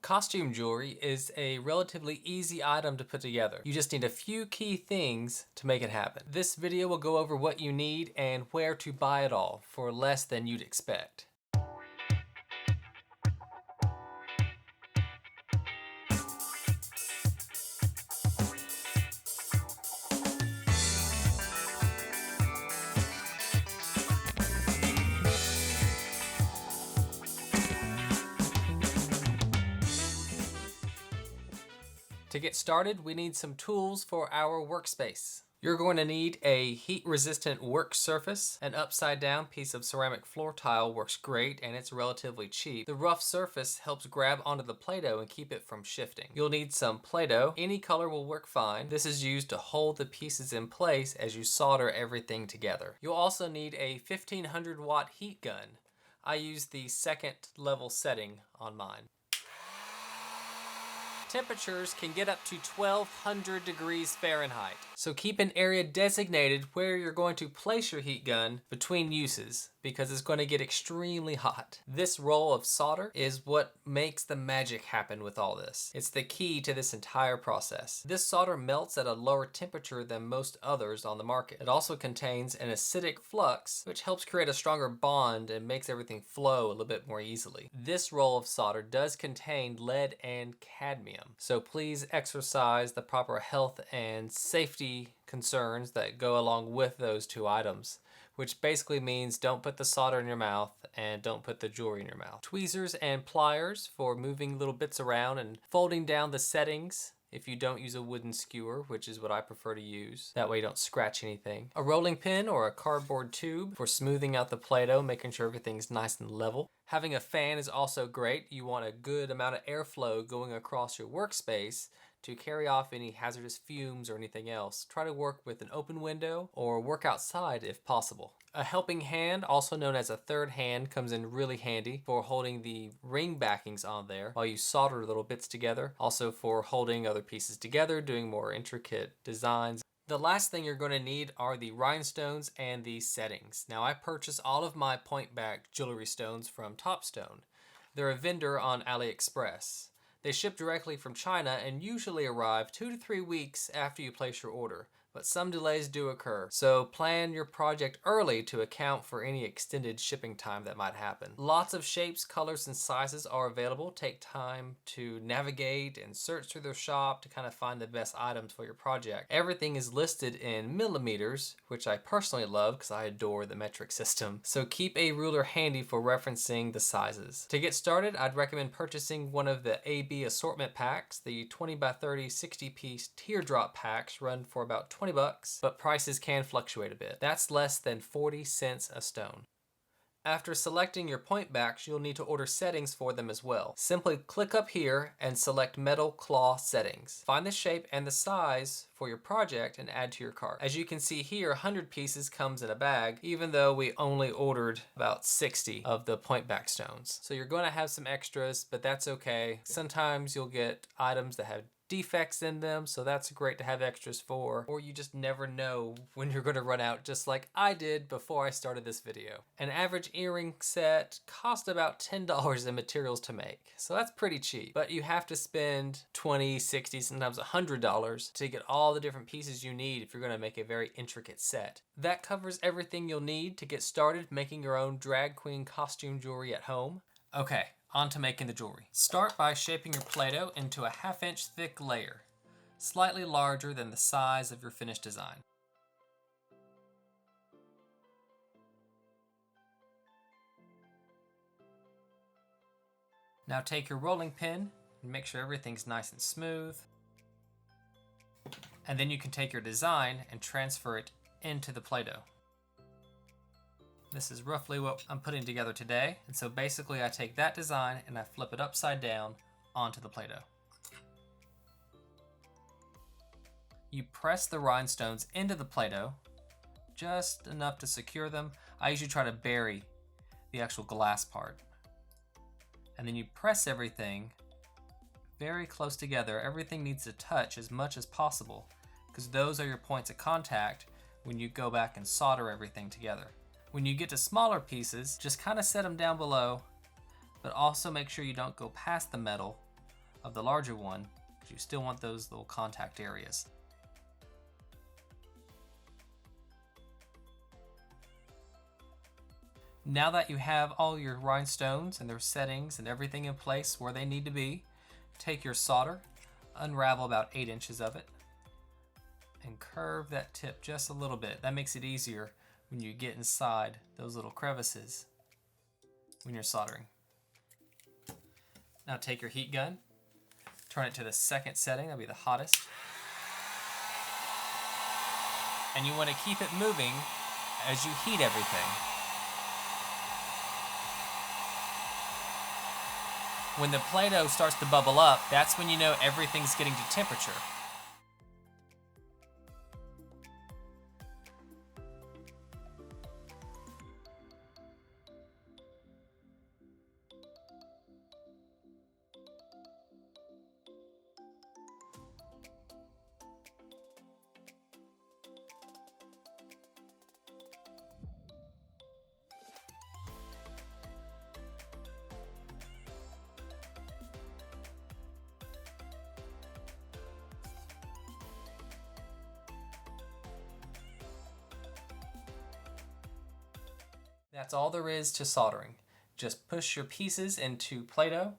Costume jewelry is a relatively easy item to put together. You just need a few key things to make it happen. This video will go over what you need and where to buy it all for less than you'd expect. To get started, we need some tools for our workspace. You're going to need a heat-resistant work surface. An upside-down piece of ceramic floor tile works great and it's relatively cheap. The rough surface helps grab onto the Play-Doh and keep it from shifting. You'll need some Play-Doh. Any color will work fine. This is used to hold the pieces in place as you solder everything together. You'll also need a 1500 watt heat gun. I use the second level setting on mine. Temperatures can get up to 1200 degrees Fahrenheit. So keep an area designated where you're going to place your heat gun between uses because it's going to get extremely hot. This roll of solder is what makes the magic happen with all this. It's the key to this entire process. This solder melts at a lower temperature than most others on the market. It also contains an acidic flux, which helps create a stronger bond and makes everything flow a little bit more easily. This roll of solder does contain lead and cadmium, so please exercise the proper health and safety concerns that go along with those two items, which basically means don't put the solder in your mouth and don't put the jewelry in your mouth. Tweezers and pliers for moving little bits around and folding down the settings if you don't use a wooden skewer, which is what I prefer to use. That way you don't scratch anything. A rolling pin or a cardboard tube for smoothing out the Play-Doh, making sure everything's nice and level. Having a fan is also great. You want a good amount of airflow going across your workspace to carry off any hazardous fumes or anything else. Try to work with an open window or work outside if possible. A helping hand, also known as a third hand, comes in really handy for holding the ring backings on there while you solder little bits together. Also for holding other pieces together, doing more intricate designs. The last thing you're going to need are the rhinestones and the settings. Now I purchase all of my point back jewelry stones from Topstone. They're a vendor on AliExpress. They ship directly from China and usually arrive 2 to 3 weeks after you place your order, but some delays do occur. So plan your project early to account for any extended shipping time that might happen. Lots of shapes, colors, and sizes are available. Take time to navigate and search through their shop to kind of find the best items for your project. Everything is listed in millimeters, which I personally love because I adore the metric system. So keep a ruler handy for referencing the sizes. To get started, I'd recommend purchasing one of the AB assortment packs. The 20 by 30 60-piece teardrop packs run for about $20, but prices can fluctuate a bit. That's less than 40 cents a stone. After selecting your point backs, you'll need to order settings for them as well. Simply click up here and select metal claw settings. Find the shape and the size for your project and add to your cart. As you can see here, 100 pieces comes in a bag, even though we only ordered about 60 of the point back stones. So you're going to have some extras, but that's okay. Sometimes you'll get items that have defects in them, so that's great to have extras for, or you just never know when you're going to run out, just like I did before I started this video. An average earring set cost about $10 in materials to make, so that's pretty cheap, but you have to spend $20, $60, sometimes $100 to get all the different pieces you need if you're going to make a very intricate set. That covers everything you'll need to get started making your own drag queen costume jewelry at home. Okay, on to making the jewelry. Start by shaping your Play-Doh into a 1/2 inch thick layer, slightly larger than the size of your finished design. Now take your rolling pin and make sure everything's nice and smooth. And then you can take your design and transfer it into the Play-Doh. This is roughly what I'm putting together today. And so basically I take that design and I flip it upside down onto the Play-Doh. You press the rhinestones into the Play-Doh, just enough to secure them. I usually try to bury the actual glass part. And then you press everything very close together. Everything needs to touch as much as possible because those are your points of contact when you go back and solder everything together. When you get to smaller pieces, just kind of set them down below, but also make sure you don't go past the metal of the larger one, but you still want those little contact areas. Now that you have all your rhinestones and their settings and everything in place where they need to be, take your solder, unravel about 8 inches of it, and curve that tip just a little bit. That makes it easier when you get inside those little crevices when you're soldering. Now take your heat gun, turn it to the second setting, that'll be the hottest. And you want to keep it moving as you heat everything. When the Play-Doh starts to bubble up, that's when you know everything's getting to temperature. That's all there is to soldering. Just push your pieces into Play-Doh,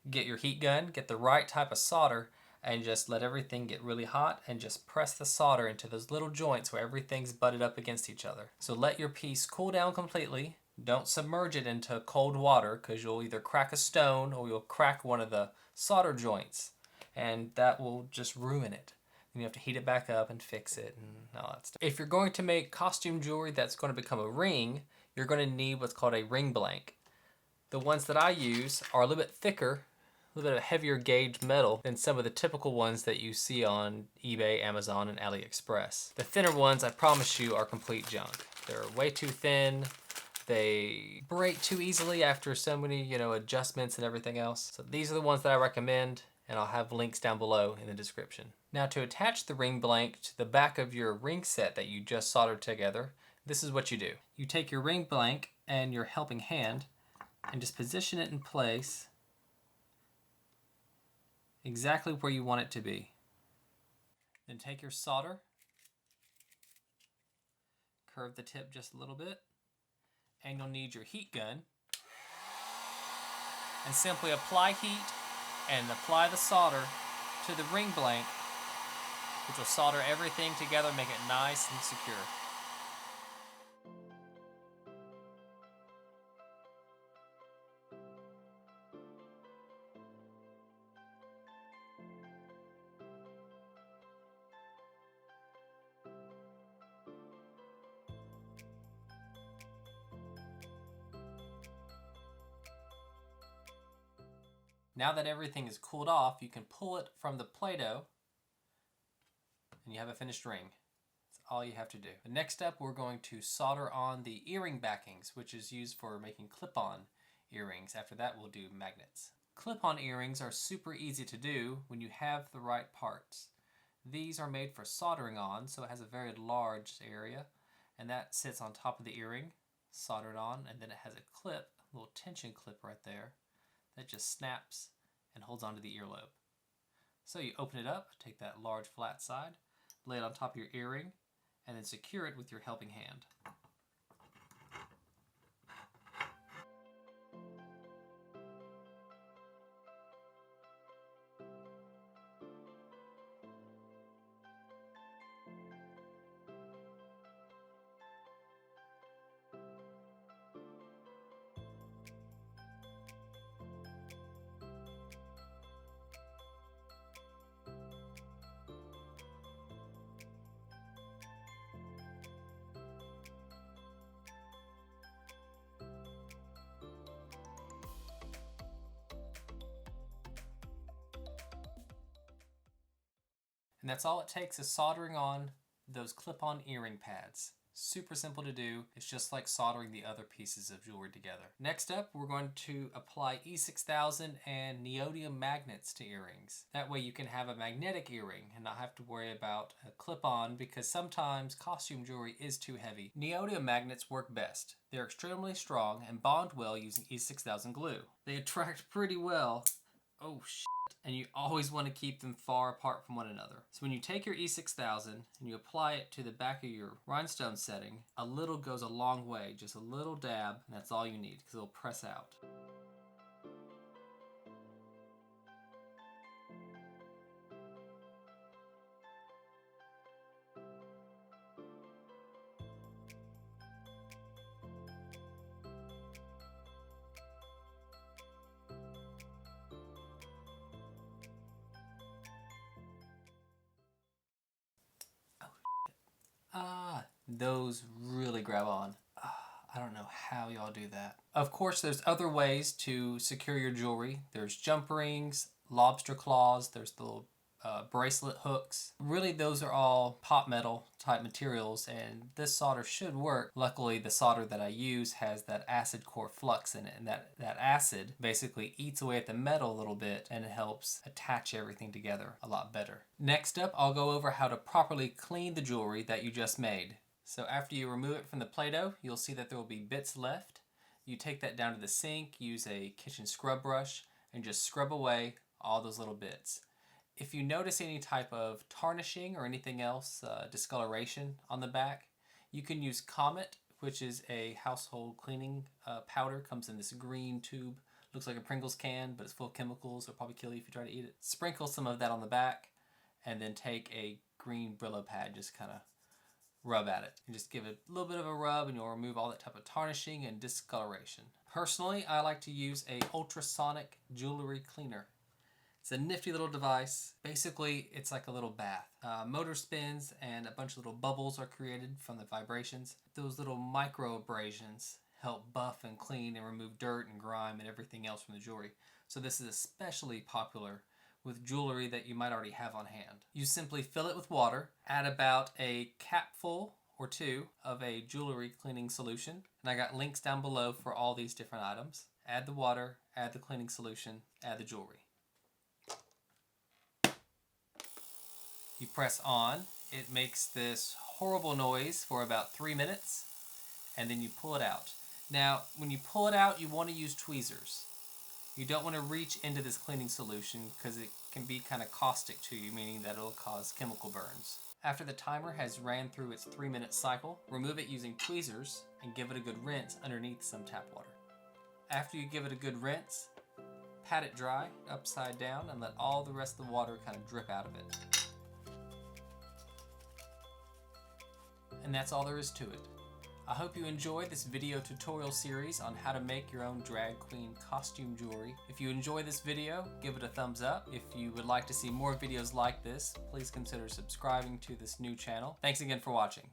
get your heat gun, get the right type of solder, and just let everything get really hot and just press the solder into those little joints where everything's butted up against each other. So let your piece cool down completely. Don't submerge it into cold water because you'll either crack a stone or you'll crack one of the solder joints, and that will just ruin it. You have to heat it back up and fix it and all that stuff. If you're going to make costume jewelry that's going to become a ring, you're going to need what's called a ring blank. The ones that I use are a little bit thicker, a little bit of heavier gauge metal than some of the typical ones that you see on eBay, Amazon, and AliExpress. The thinner ones, I promise you, are complete junk. They're way too thin. They break too easily after so many, adjustments and everything else. So these are the ones that I recommend, and I'll have links down below in the description. Now to attach the ring blank to the back of your ring set that you just soldered together, this is what you do. You take your ring blank and your helping hand and just position it in place exactly where you want it to be. Then take your solder, curve the tip just a little bit, and you'll need your heat gun. And simply apply heat and apply the solder to the ring blank, which will solder everything together, make it nice and secure. Now that everything is cooled off, you can pull it from the Play-Doh and you have a finished ring. That's all you have to do. The next step, we're going to solder on the earring backings, which is used for making clip-on earrings. After that, we'll do magnets. Clip-on earrings are super easy to do when you have the right parts. These are made for soldering on, so it has a very large area, and that sits on top of the earring, soldered on, and then it has a clip, a little tension clip right there, that just snaps and holds onto the earlobe. So you open it up, take that large flat side, lay it on top of your earring, and then secure it with your helping hand. And that's all it takes is soldering on those clip-on earring pads. Super simple to do. It's just like soldering the other pieces of jewelry together. Next up, we're going to apply E6000 and neodymium magnets to earrings. That way you can have a magnetic earring and not have to worry about a clip-on, because sometimes costume jewelry is too heavy. Neodymium magnets work best. They're extremely strong and bond well using E6000 glue. They attract pretty well. Oh, and you always want to keep them far apart from one another. So when you take your E6000 and you apply it to the back of your rhinestone setting, a little goes a long way, just a little dab, and that's all you need because it'll press out. Those really grab on. I don't know how y'all do that. Of course, there's other ways to secure your jewelry. There's jump rings, lobster claws, there's the little bracelet hooks. Really, those are all pot metal type materials, and this solder should work. Luckily, the solder that I use has that acid core flux in it, and that acid basically eats away at the metal a little bit, and it helps attach everything together a lot better. Next up, I'll go over how to properly clean the jewelry that you just made. So after you remove it from the Play-Doh, you'll see that there will be bits left. You take that down to the sink, use a kitchen scrub brush, and just scrub away all those little bits. If you notice any type of tarnishing or anything else, discoloration on the back, you can use Comet, which is a household cleaning powder. Comes in this green tube. Looks like a Pringles can, but it's full of chemicals. It'll probably kill you if you try to eat it. Sprinkle some of that on the back, and then take a green Brillo pad, just kind of rub at it. And just give it a little bit of a rub, and you'll remove all that type of tarnishing and discoloration. Personally, I like to use a ultrasonic jewelry cleaner. It's a nifty little device. Basically, it's like a little bath. Motor spins and a bunch of little bubbles are created from the vibrations. Those little micro abrasions help buff and clean and remove dirt and grime and everything else from the jewelry. So this is especially popular with jewelry that you might already have on hand. You simply fill it with water, add about a capful or two of a jewelry cleaning solution, and I got links down below for all these different items. Add the water, add the cleaning solution, add the jewelry. You press on, it makes this horrible noise for about 3 minutes, and then you pull it out. Now, when you pull it out, you want to use tweezers. You don't want to reach into this cleaning solution because it can be kind of caustic to you, meaning that it'll cause chemical burns. After the timer has ran through its 3-minute cycle, remove it using tweezers and give it a good rinse underneath some tap water. After you give it a good rinse, pat it dry upside down and let all the rest of the water kind of drip out of it. And that's all there is to it. I hope you enjoyed this video tutorial series on how to make your own drag queen costume jewelry. If you enjoy this video, give it a thumbs up. If you would like to see more videos like this, please consider subscribing to this new channel. Thanks again for watching.